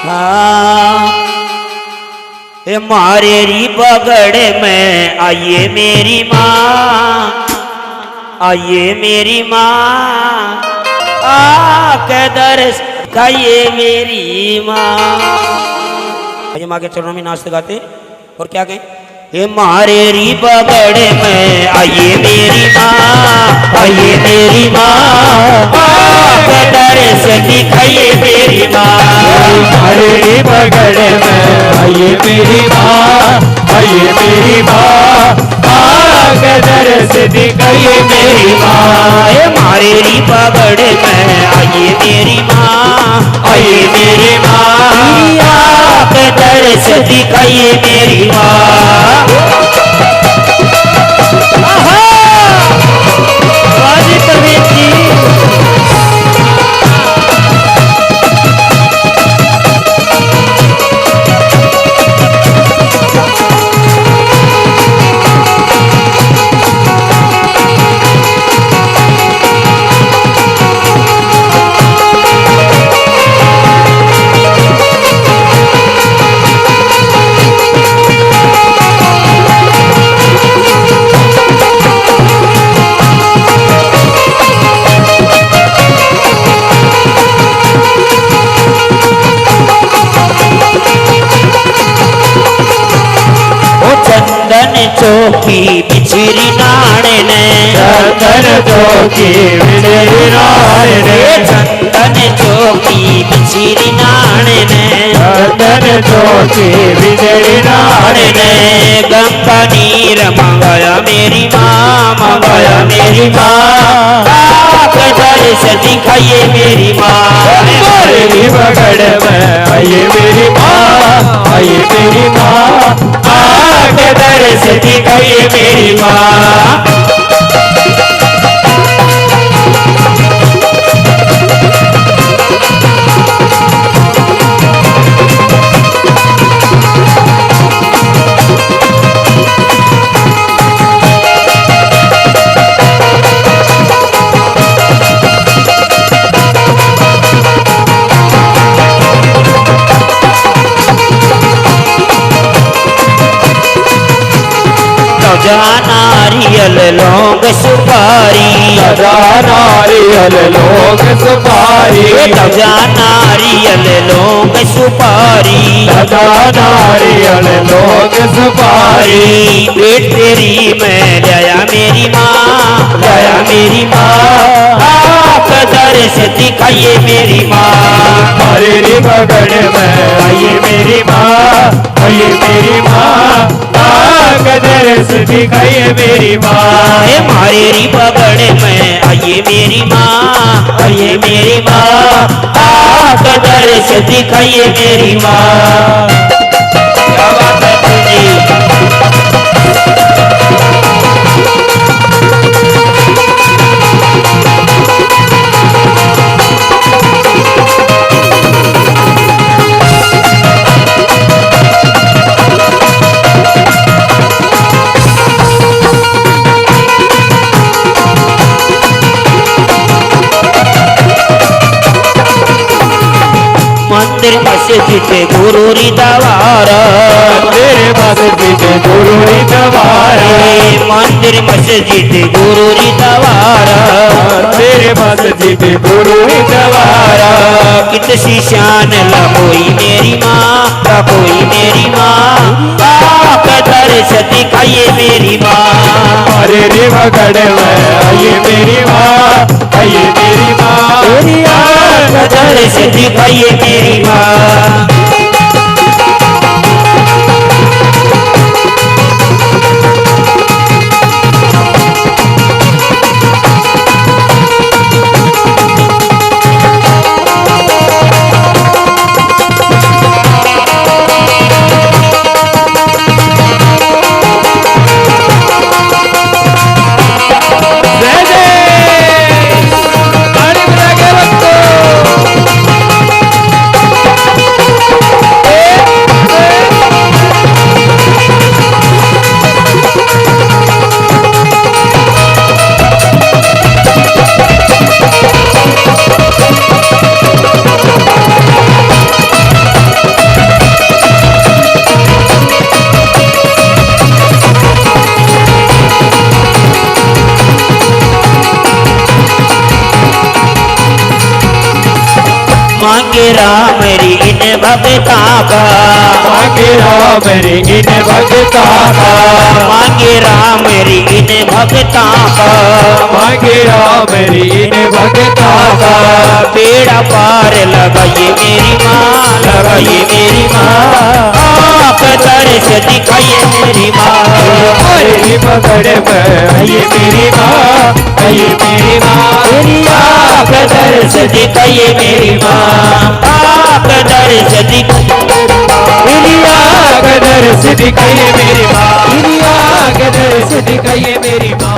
हाँ मारे री पगड़ में आइए मेरी माँ, आइए मेरी माँ, आके दर्श खाइए मेरी माँ। आइए माँ के चरणों में नाचते गाते और क्या कहें, हे मारे री पगड़ में आइए मेरी माँ, आइए मेरी माँ, आके दर्श दिखाइए मेरी माँ। मारे री पगड़ में आइए मेरी माँ, आइए मेरी माँ, आके दर्श दिखाइए मेरी माँ। हे मारे री पगड़ में आइए मेरी माँ, आइए मेरी माँ, आके दर्श दिखाइए मेरी माँ। बाजी प्रवीण जी चौकी बिछरी नाड़े ने, चंदन चौकी बिछरी नाड़े ने, चंदन चौकी बिछरी नाड़े ने, चंदन चौकी बिछरी नाड़े ने। गंगा नीर मंगाया मेरी माँ, मंगाया मेरी माँ, आके दर्श दिखाइए मेरी माँ। मारे री पगड़ में आइए मेरी माँ, आइए मेरी माँ, आके दर्श दिखाइए मेरी माँ। नारियल लौंग सुपारी, नारियल लौंग सुपारी, नारियल लौंग सुपारी, नारियल लौंग सुपारी। पेट तेरी मैं लाया मेरी माँ, लाया मेरी माँ, आके दर्श दिखाइए मेरी माँ। मारे री पगड़ में आइए मेरी माँ, आइए मेरी माँ, आके दर्श दिखाइए मेरी माँ। हे मारे री पगड़ में आइए मेरी माँ, आइए मेरी माँ, आके दर्श दिखाइए मेरी माँ। क्या बात है जी। मंदिर मस्जिद गुरु री दवारा, मेरे मस्जिद गुरु री दवारा, मंदिर मस्जिद गुरु री दवारा, मेरे मस्जिद गुरु री दवारा। कितनी शान ला कोई मेरी माँ, ला कोई मेरी माँ, आके दर्श दिखाइए मेरी माँ। मारे री पगड़ में आइए मेरी माँ, आइए मेरी माँ, आके दर्श दिखाइए मेरी माँ। मांगे राम री इन भगता का, मांगे राम रे इन भगता का, मांगे राम री इन भगता का, मांगे राम रे इन भगता का। बेड़ा पार लगाइए मेरी माँ, लगाइए मेरी माँ, आप दर्श दिखाइए मेरी माँ। मेरी पकड़ में आइए मेरी माँ, आइए मेरी माँ, मेरी आप दर्श दिखाइए मेरी माँ, आप दर्श मेरी आँख दर्श दिखाइए मेरी माँ, मेरी आँख दर्श दिखाइए मेरी माँ।